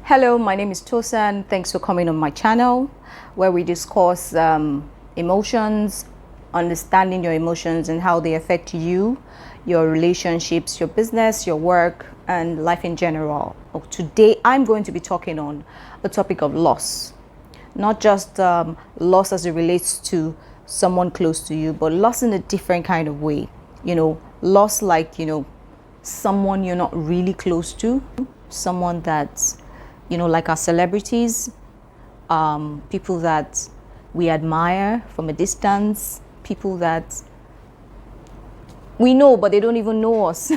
Hello, my name is Tosan. Thanks for coming on my channel where we discuss emotions, understanding your emotions and how they affect you, your relationships, your business, your work, and life in general. Today, I'm going to be talking on the topic of loss. Not just loss as it relates to someone close to you, but loss in a different kind of way. Loss like, someone you're not really close to, someone that's like our celebrities, people that we admire from a distance, people that we know but they don't even know us.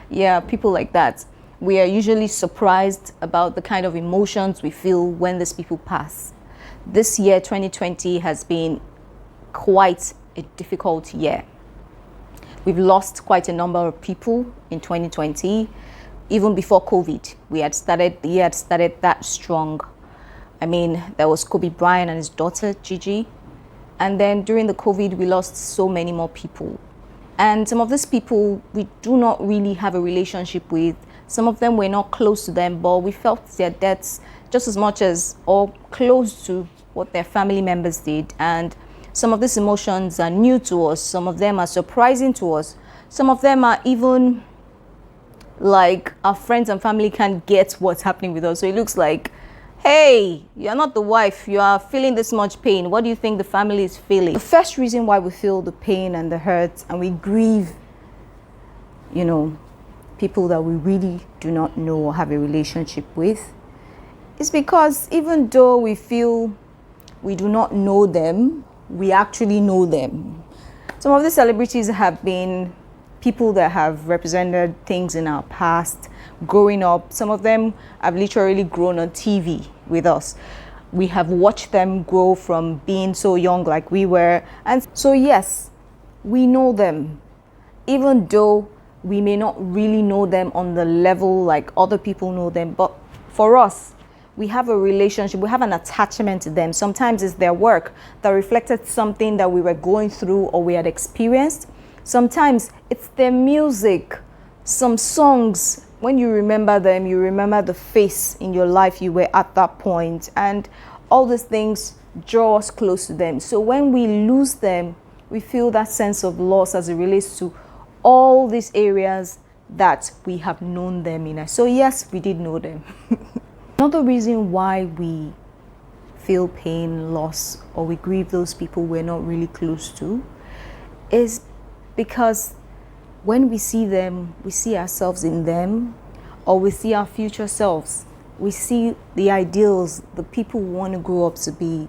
Yeah, people like that. We are usually surprised about the kind of emotions we feel when these people pass. This year, 2020, has been quite a difficult year. We've lost quite a number of people in 2020. Even before COVID, the year had started that strong. I mean, there was Kobe Bryant and his daughter, Gigi. And then during the COVID, we lost so many more people. And some of these people, we do not really have a relationship with. Some of them, we're not close to them, but we felt their deaths just as much as or close to what their family members did. And some of these emotions are new to us. Some of them are surprising to us. Some of them are even like our friends and family can't get what's happening with us. So it looks like, hey, you're not the wife, you are feeling this much pain. What do you think the family is feeling? The first reason why we feel the pain and the hurt and we grieve, people that we really do not know or have a relationship with, is because even though we feel we do not know them, we actually know them. Some of the celebrities have been people that have represented things in our past, growing up. Some of them have literally grown on TV with us. We have watched them grow from being so young like we were. And so yes, we know them, even though we may not really know them on the level like other people know them. But for us, we have a relationship, we have an attachment to them. Sometimes it's their work that reflected something that we were going through or we had experienced. Sometimes it's their music, some songs. When you remember them, you remember the face in your life you were at that point, and all these things draw us close to them. So when we lose them, we feel that sense of loss as it relates to all these areas that we have known them in. So yes, we did know them. Another reason why we feel pain, loss, or we grieve those people we're not really close to is because when we see them, we see ourselves in them, or we see our future selves. We see the ideals, the people we want to grow up to be.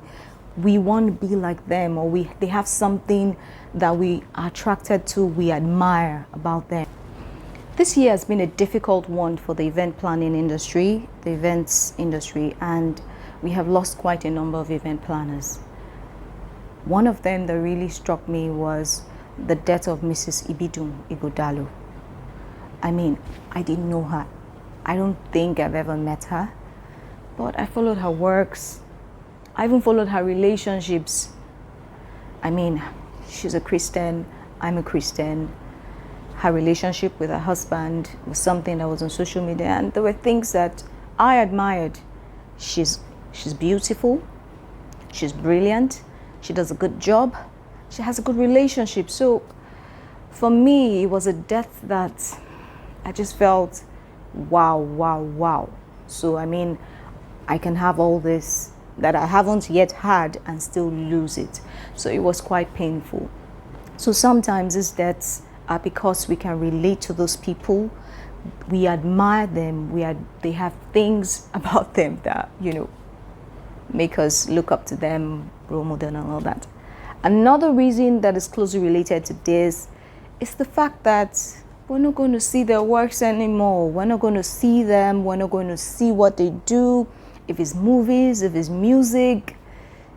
We want to be like them, or they have something that we are attracted to, we admire about them. This year has been a difficult one for the event planning industry, the events industry, and we have lost quite a number of event planners. One of them that really struck me was the death of Mrs. Ibidun Ighodalo. I mean, I didn't know her. I don't think I've ever met her, but I followed her works. I even followed her relationships. I mean, she's a Christian, I'm a Christian. Her relationship with her husband was something that was on social media, and there were things that I admired. She's beautiful, she's brilliant, she does a good job, she has a good relationship. So for me, it was a death that I just felt, wow. So I mean, I can have all this that I haven't yet had and still lose it. So it was quite painful. So sometimes these deaths are because we can relate to those people. We admire them. They have things about them that, make us look up to them, role model and all that. Another reason that is closely related to this is the fact that we're not going to see their works anymore. We're not going to see them. We're not going to see what they do. If it's movies, if it's music,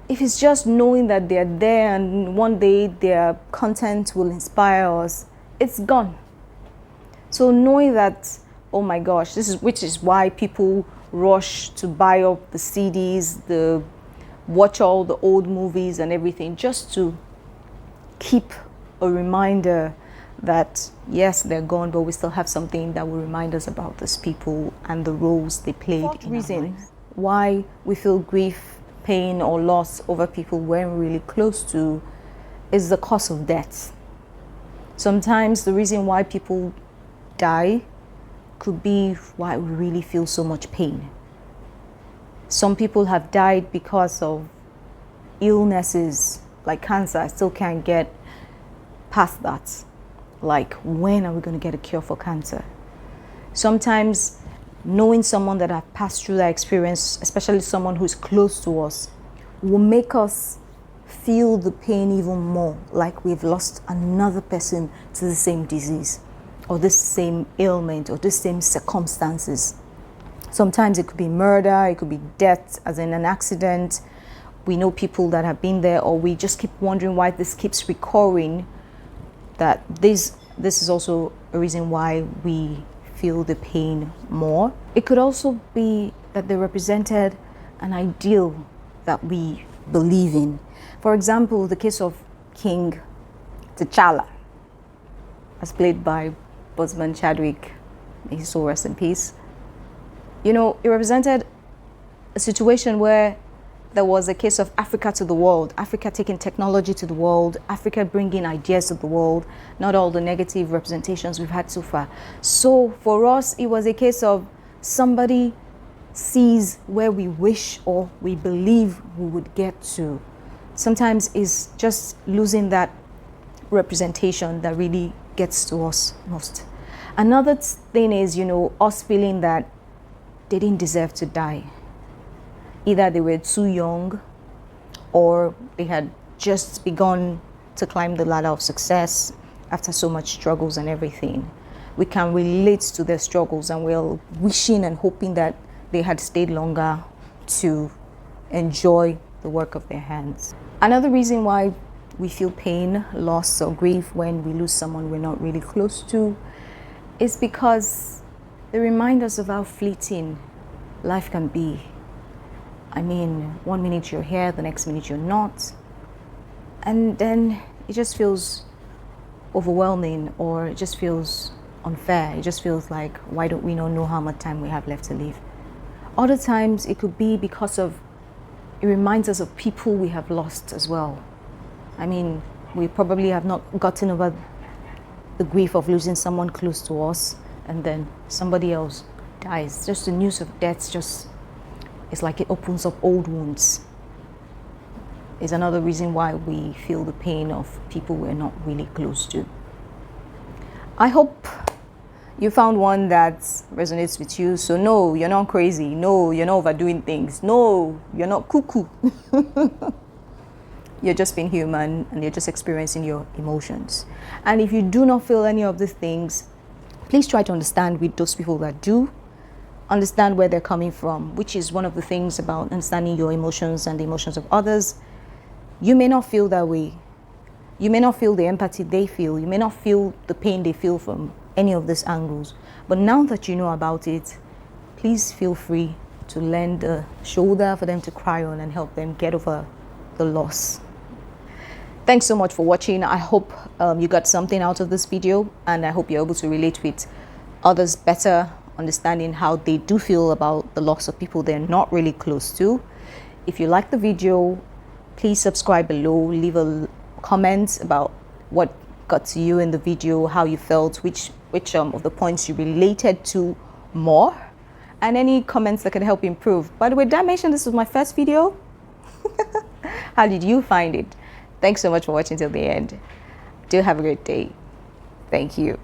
if it's just knowing that they're there and one day their content will inspire us, it's gone. So knowing that, oh my gosh, which is why people rush to buy up the CDs, watch all the old movies and everything, just to keep a reminder that yes, they're gone, but we still have something that will remind us about these people and the roles they played. Fourth reason why we feel grief, pain, or loss over people we're really close to is the cause of death. Sometimes the reason why people die could be why we really feel so much pain. Some people have died because of illnesses like cancer. I still can't get past that. Like, when are we going to get a cure for cancer? Sometimes knowing someone that have passed through that experience, especially someone who's close to us, will make us feel the pain even more, like we've lost another person to the same disease or this same ailment or the same circumstances. Sometimes it could be murder, it could be death, as in an accident. We know people that have been there, or we just keep wondering why this keeps recurring. That this is also a reason why we feel the pain more. It could also be that they represented an ideal that we believe in. For example, the case of King T'Challa, as played by Boseman Chadwick, may his soul rest in peace. You know, it represented a situation where there was a case of Africa to the world, Africa taking technology to the world, Africa bringing ideas to the world, not all the negative representations we've had so far. So for us, it was a case of somebody sees where we wish or we believe we would get to. Sometimes it's just losing that representation that really gets to us most. Another thing is, you know, us feeling that they didn't deserve to die. Either they were too young or they had just begun to climb the ladder of success after so much struggles and everything. We can relate to their struggles and we're wishing and hoping that they had stayed longer to enjoy the work of their hands. Another reason why we feel pain, loss, or grief when we lose someone we're not really close to is because they remind us of how fleeting life can be. I mean, one minute you're here, the next minute you're not. And then it just feels overwhelming, or it just feels unfair. It just feels like, why don't we not know how much time we have left to live? Other times it could be because of, it reminds us of people we have lost as well. I mean, we probably have not gotten over the grief of losing someone close to us, and then somebody else dies. Just the news of death it's like it opens up old wounds. Is another reason why we feel the pain of people we're not really close to. I hope you found one that resonates with you. So no, you're not crazy. No, you're not overdoing things. No, you're not cuckoo. You're just being human and you're just experiencing your emotions. And if you do not feel any of these things, please try to understand with those people that do. Understand where they're coming from, which is one of the things about understanding your emotions and the emotions of others. You may not feel that way. You may not feel the empathy they feel. You may not feel the pain they feel from any of these angles. But now that you know about it, please feel free to lend a shoulder for them to cry on and help them get over the loss. Thanks so much for watching. I hope you got something out of this video, and I hope you're able to relate with others better, understanding how they do feel about the loss of people they're not really close to. If you like the video, please subscribe below, leave a comment about what got to you in the video, how you felt, which of the points you related to more, and any comments that can help improve. By the way, did I mention this was my first video? How did you find it? Thanks so much for watching till the end. Do have a great day. Thank you.